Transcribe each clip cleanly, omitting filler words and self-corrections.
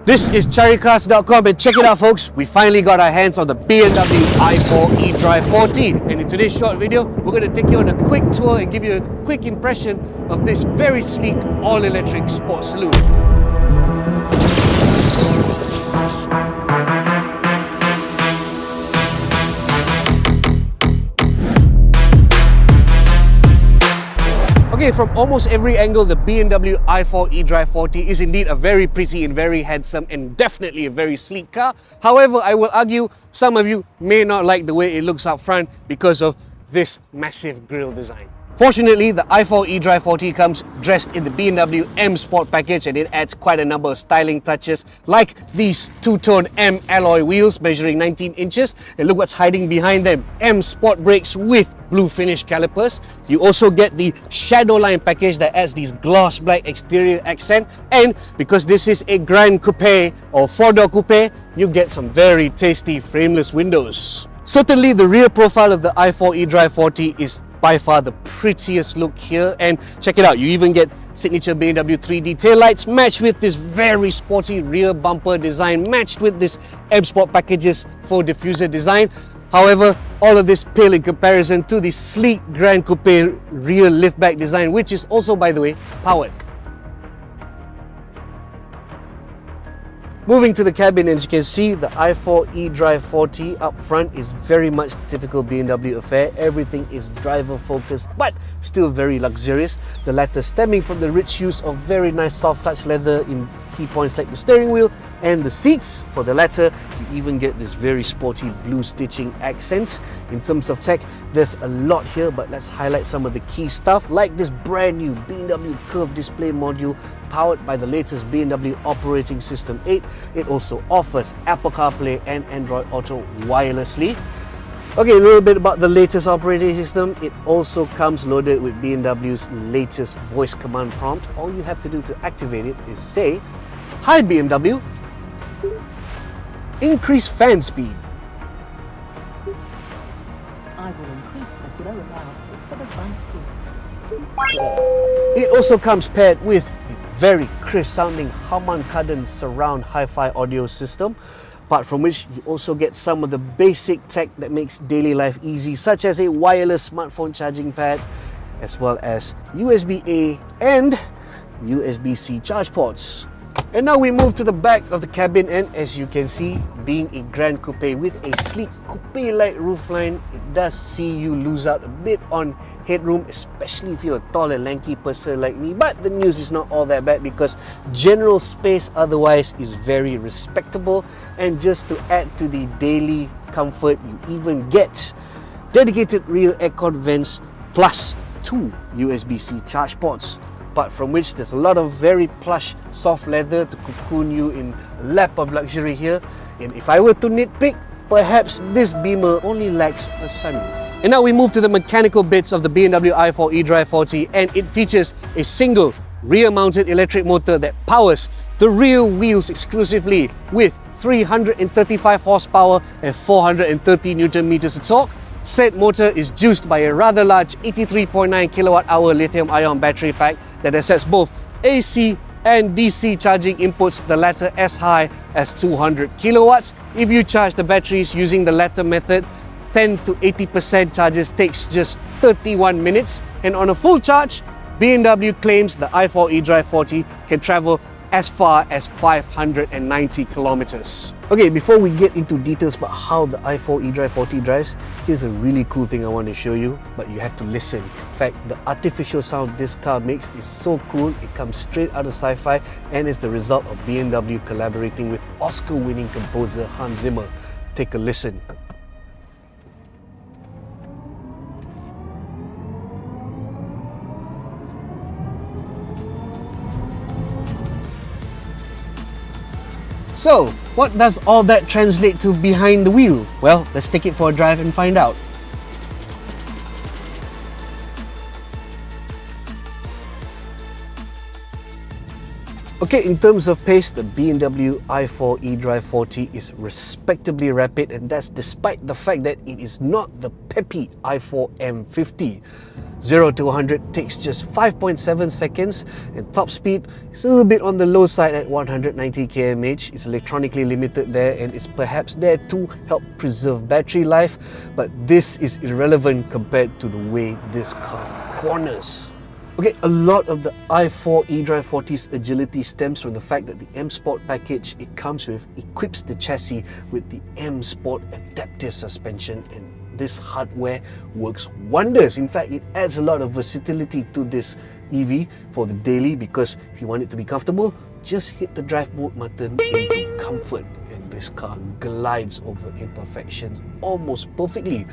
This is Caricarz.com and check it out folks, we finally got our hands on the BMW i4 eDrive40 and in today's short video we're going to take you on a quick tour and give you a quick impression of this very sleek all-electric sports saloon. Okay, from almost every angle, the BMW i4 eDrive40 is indeed a very pretty and very handsome and definitely a very sleek car. However, I will argue some of you may not like the way it looks up front because of this massive grille design. Fortunately, the i4 eDrive40 comes dressed in the BMW M Sport package and it adds quite a number of styling touches like these two-tone M alloy wheels measuring 19 inches and look what's hiding behind them, M Sport brakes with blue finish calipers. You also get the Shadowline package that adds these gloss black exterior accent, and because this is a Grand Coupe or 4-door coupe, you get some very tasty frameless windows. Certainly the rear profile of the i4 eDrive40 is by far the prettiest look here, and check it out, you even get signature BMW 3D taillights matched with this very sporty rear bumper design matched with this M Sport packages for diffuser design. However, all of this pale in comparison to the sleek Grand Coupe rear liftback design, which is also, by the way, powered. Moving to the cabin, as you can see, the i4 eDrive40 up front is very much the typical BMW affair. Everything is driver focused but still very luxurious. The latter stemming from the rich use of very nice soft touch leather in key points like the steering wheel and the seats. For the latter, you even get this very sporty blue stitching accent. In terms of tech, there's a lot here, but let's highlight some of the key stuff like this brand new BMW curved display module powered by the latest BMW operating system 8. It also offers Apple CarPlay and Android Auto wirelessly. Okay, a little bit about the latest operating system. It also comes loaded with BMW's latest voice command prompt. All you have to do to activate it is say, "Hi BMW, increase fan speed." I will increase the glow allowed for the front seats. It also comes paired with a very crisp sounding Harman Kardon surround hi-fi audio system, apart from which you also get some of the basic tech that makes daily life easy, such as a wireless smartphone charging pad, as well as USB-A and USB-C charge ports. And now we move to the back of the cabin, and as you can see, being a Grand Coupe with a sleek coupe-like roofline, it does see you lose out a bit on headroom, especially if you're a tall and lanky person like me. But the news is not all that bad because general space otherwise is very respectable. And just to add to the daily comfort, you even get dedicated rear aircon vents plus 2 USB-C charge ports. Apart from which, there's a lot of very plush soft leather to cocoon you in a lap of luxury here. And if I were to nitpick, perhaps this Beamer only lacks a sunroof. And now we move to the mechanical bits of the BMW i4 eDrive40, and it features a single rear-mounted electric motor that powers the rear wheels exclusively with 335 horsepower and 430 Newton meters of torque. Said motor is juiced by a rather large 83.9 kilowatt-hour lithium-ion battery pack that accepts both AC and DC charging inputs, the latter as high as 200 kilowatts. If you charge the batteries using the latter method, 10 to 80% charges takes just 31 minutes. And on a full charge, BMW claims the i4 eDrive40 can travel as far as 590 kilometers. Okay, before we get into details about how the i4 eDrive40 drives, here's a really cool thing I want to show you, but you have to listen. In fact, the artificial sound this car makes is so cool, it comes straight out of sci-fi and is the result of BMW collaborating with Oscar-winning composer Hans Zimmer. Take a listen. So, what does all that translate to behind the wheel? Well, let's take it for a drive and find out. Okay, in terms of pace, the BMW i4 eDrive40 is respectably rapid, and that's despite the fact that it is not the peppy i4 M50. 0 to 100 takes just 5.7 seconds, and top speed is a little bit on the low side at 190 km/h. It's electronically limited there, and it's perhaps there to help preserve battery life, but this is irrelevant compared to the way this car corners. Okay, a lot of the i4 eDrive40's agility stems from the fact that the M Sport package it comes with equips the chassis with the M Sport adaptive suspension, and this hardware works wonders. In fact, it adds a lot of versatility to this EV for the daily, because if you want it to be comfortable, just hit the drive mode button into comfort, and this car glides over imperfections almost perfectly.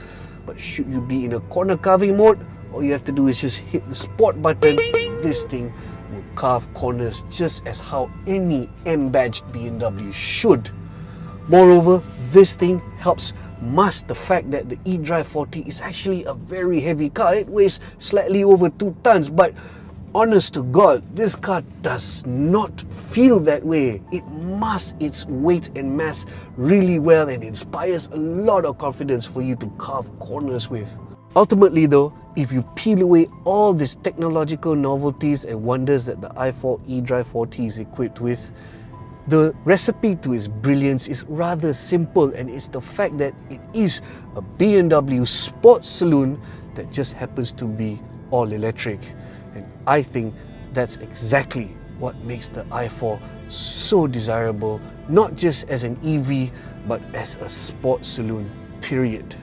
But should you be in a corner carving mode, all you have to do is just hit the sport button. This thing will carve corners just as how any M-badged BMW should. Moreover, this thing helps mask the fact that the eDrive40 is actually a very heavy car. It weighs slightly over 2 tons, but honest to God, this car does not feel that way. It masks its weight and mass really well, and inspires a lot of confidence for you to carve corners with. Ultimately though, if you peel away all these technological novelties and wonders that the i4 eDrive40 is equipped with, the recipe to its brilliance is rather simple, and it's the fact that it is a BMW sports saloon that just happens to be all electric. And I think that's exactly what makes the i4 so desirable, not just as an EV, but as a sports saloon, period.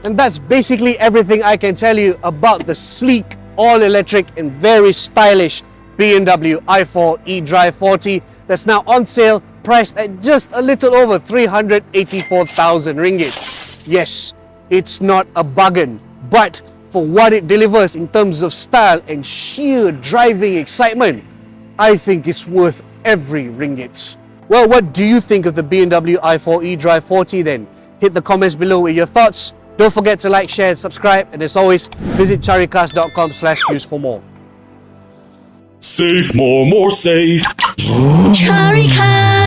And that's basically everything I can tell you about the sleek, all-electric and very stylish BMW i4 eDrive40 that's now on sale, priced at just a little over 384,000 ringgit. Yes, it's not a bargain, but for what it delivers in terms of style and sheer driving excitement, I think it's worth every ringgit. Well, what do you think of the BMW i4 eDrive40 then? Hit the comments below with your thoughts. Don't forget to like, share, and subscribe, and as always, visit caricarz.com/news for more. Save more safe. Caricarz.